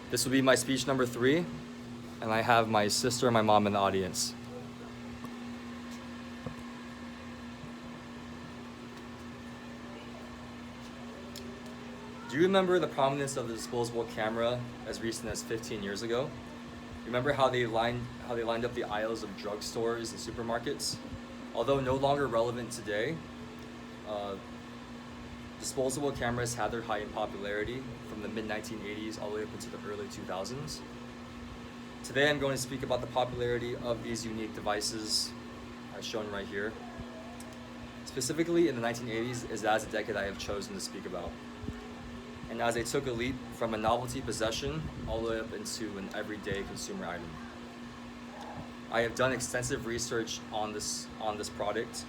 This will be my speech number 3, and I have my sister and my mom in the audience. Do you remember the prominence of the disposable camera as recent as 15 years ago? Remember how they lined up the aisles of drugstores and supermarkets? Although no longer relevant today, disposable cameras had their height in popularity from the mid-1980s all the way up into the early 2000s. Today I'm going to speak about the popularity of these unique devices as shown right here. Specifically in the 1980s, as that's a decade I have chosen to speak about. And as they took a leap from a novelty possession all the way up into an everyday consumer item. I have done extensive research on this product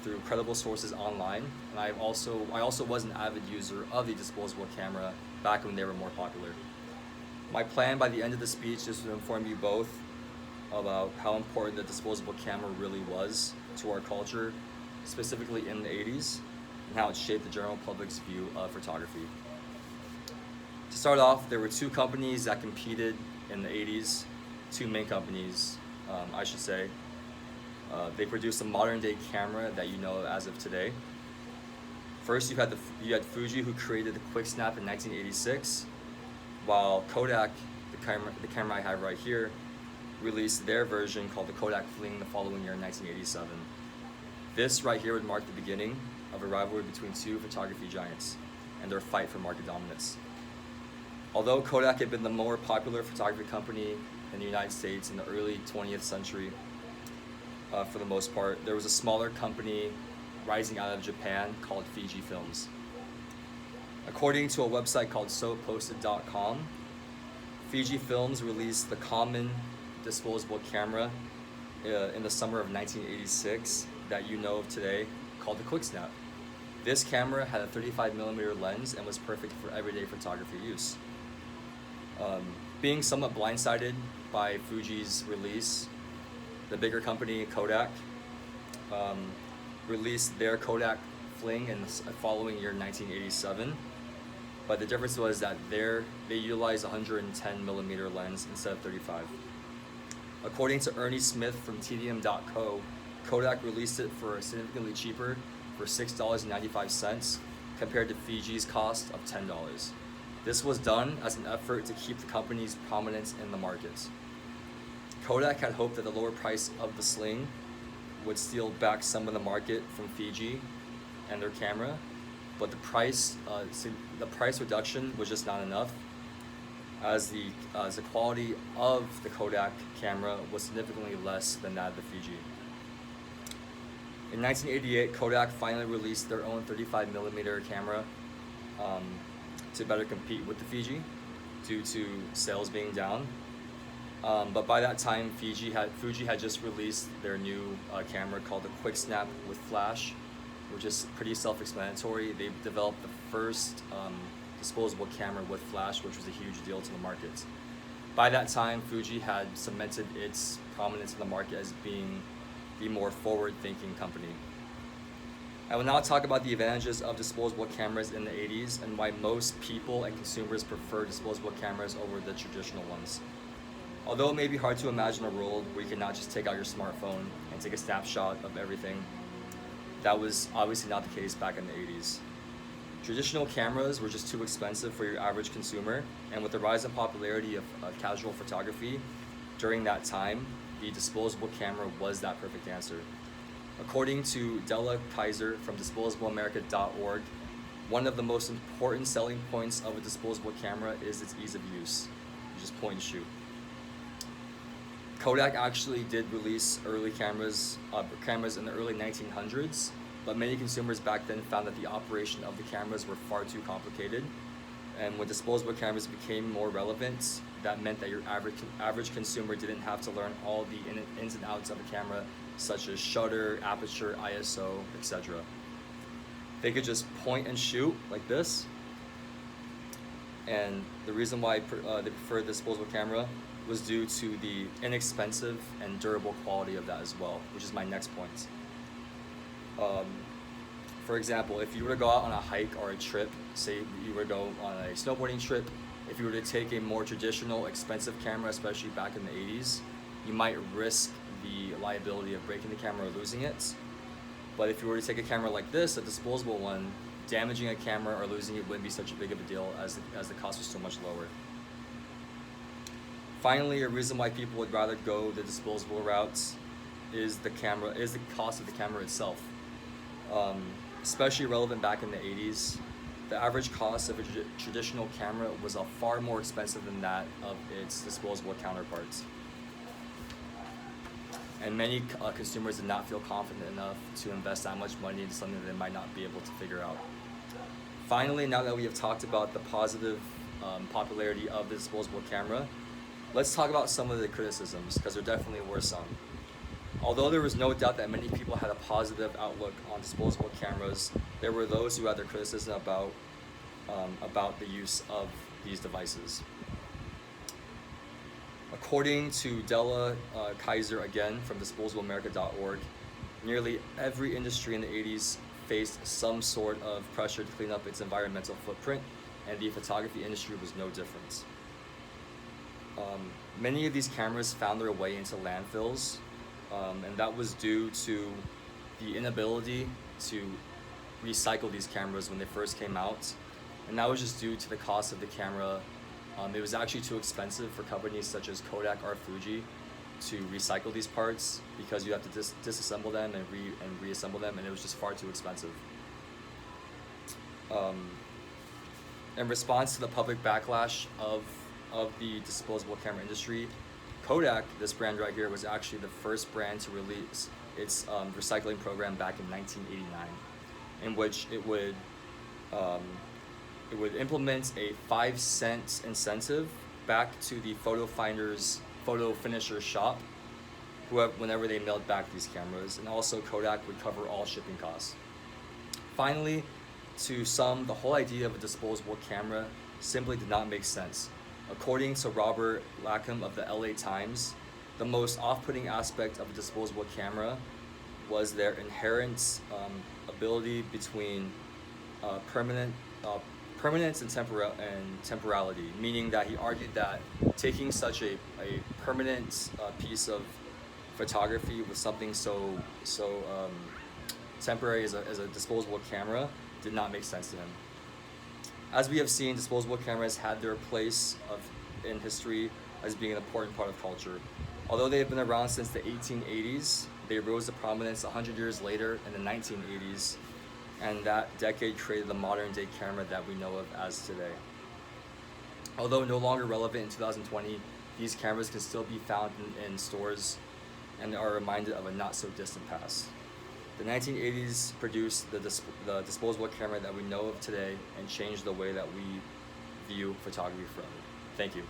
through credible sources online, and I also was an avid user of the disposable camera back when they were more popular. My plan by the end of the speech is to inform you both about how important the disposable camera really was to our culture, specifically in the 80s, and how it shaped the general public's view of photography. To start off, there were 2 companies that competed in the 80s, 2 main companies, I should say. They produced a modern day camera that you know as of today. First, you had Fuji, who created the Quick Snap in 1986, while Kodak, the camera I have right here, released their version called the Kodak Fling the following year in 1987. This right here would mark the beginning of a rivalry between 2 photography giants and their fight for market dominance. Although Kodak had been the more popular photography company in the United States in the early 20th century, for the most part, there was a smaller company rising out of Japan called Fiji Films. According to a website called soposted.com, Fiji Films released the common disposable camera in the summer of 1986 that you know of today, called the Quick Snap. This camera had a 35mm lens and was perfect for everyday photography use. Being somewhat blindsided by Fuji's release, the bigger company, Kodak, released their Kodak Fling in the following year, 1987. But the difference was that they utilized a 110mm lens instead of 35. According to Ernie Smith from tdm.co, Kodak released it for significantly cheaper, for $6.95, compared to Fiji's cost of $10. This was done as an effort to keep the company's prominence in the market. Kodak had hoped that the lower price of the Sling would steal back some of the market from Fiji and their camera, but the price reduction was just not enough, as the quality of the Kodak camera was significantly less than that of the Fiji. In 1988, Kodak finally released their own 35mm camera to better compete with the Fiji due to sales being down. But by that time, Fuji had just released their new camera called the Quick Snap with Flash, which is pretty self-explanatory. They developed the first disposable camera with flash, which was a huge deal to the market. By that time, Fuji had cemented its prominence in the market as being the more forward-thinking company. I will now talk about the advantages of disposable cameras in the 80s and why most people and consumers prefer disposable cameras over the traditional ones. Although it may be hard to imagine a world where you can not just take out your smartphone and take a snapshot of everything, that was obviously not the case back in the 80s. Traditional cameras were just too expensive for your average consumer, and with the rise in popularity of casual photography during that time, the disposable camera was that perfect answer. According to Della Kaiser from disposableamerica.org, one of the most important selling points of a disposable camera is its ease of use. You just point and shoot. Kodak actually did release early cameras in the early 1900s, but many consumers back then found that the operation of the cameras were far too complicated. And when disposable cameras became more relevant, that meant that your average consumer didn't have to learn all the ins and outs of a camera, such as shutter, aperture, ISO, etc. They could just point and shoot like this. And the reason why they preferred the disposable camera was due to the inexpensive and durable quality of that as well, which is my next point. For example, if you were to go out on a hike or a trip, say you were to go on a snowboarding trip if you were to take a more traditional, expensive camera, especially back in the 80s, you might risk the liability of breaking the camera or losing it. But if you were to take a camera like this, a disposable one, damaging a camera or losing it wouldn't be such a big of a deal as the cost was so much lower. Finally, a reason why people would rather go the disposable routes is the cost of the camera itself. Especially relevant back in the 80s, the average cost of a traditional camera was far more expensive than that of its disposable counterparts. And many consumers did not feel confident enough to invest that much money into something that they might not be able to figure out. Finally, now that we have talked about the positive popularity of the disposable camera, let's talk about some of the criticisms, because there definitely were some. Although there was no doubt that many people had a positive outlook on disposable cameras, there were those who had their criticism about the use of these devices. According to Della Kaiser, again from disposableamerica.org, nearly every industry in the 80s faced some sort of pressure to clean up its environmental footprint, and the photography industry was no different. Many of these cameras found their way into landfills, and that was due to the inability to recycle these cameras when they first came out, and that was just due to the cost of the camera. It was actually too expensive for companies such as Kodak or Fuji to recycle these parts, because you have to disassemble them and reassemble them, and it was just far too expensive. In response to the public backlash of the disposable camera industry, Kodak, this brand right here, was actually the first brand to release its recycling program back in 1989, in which it would implement a 5-cent incentive back to the photo finisher shop whenever they mailed back these cameras, and also Kodak would cover all shipping costs. Finally, to some, the whole idea of a disposable camera simply did not make sense. According to Robert Lackham of the LA Times, the most off-putting aspect of a disposable camera was their inherent ability between permanence and temporality, meaning that he argued that taking such a permanent piece of photography with something so temporary as a disposable camera did not make sense to him. As we have seen, disposable cameras had their place in history as being an important part of culture. Although they have been around since the 1880s, they rose to prominence 100 years later in the 1980s, and that decade created the modern day camera that we know of as today. Although no longer relevant in 2020, these cameras can still be found in stores and are reminded of a not so distant past. The 1980s produced the disposable camera that we know of today and changed the way that we view photography forever. Thank you.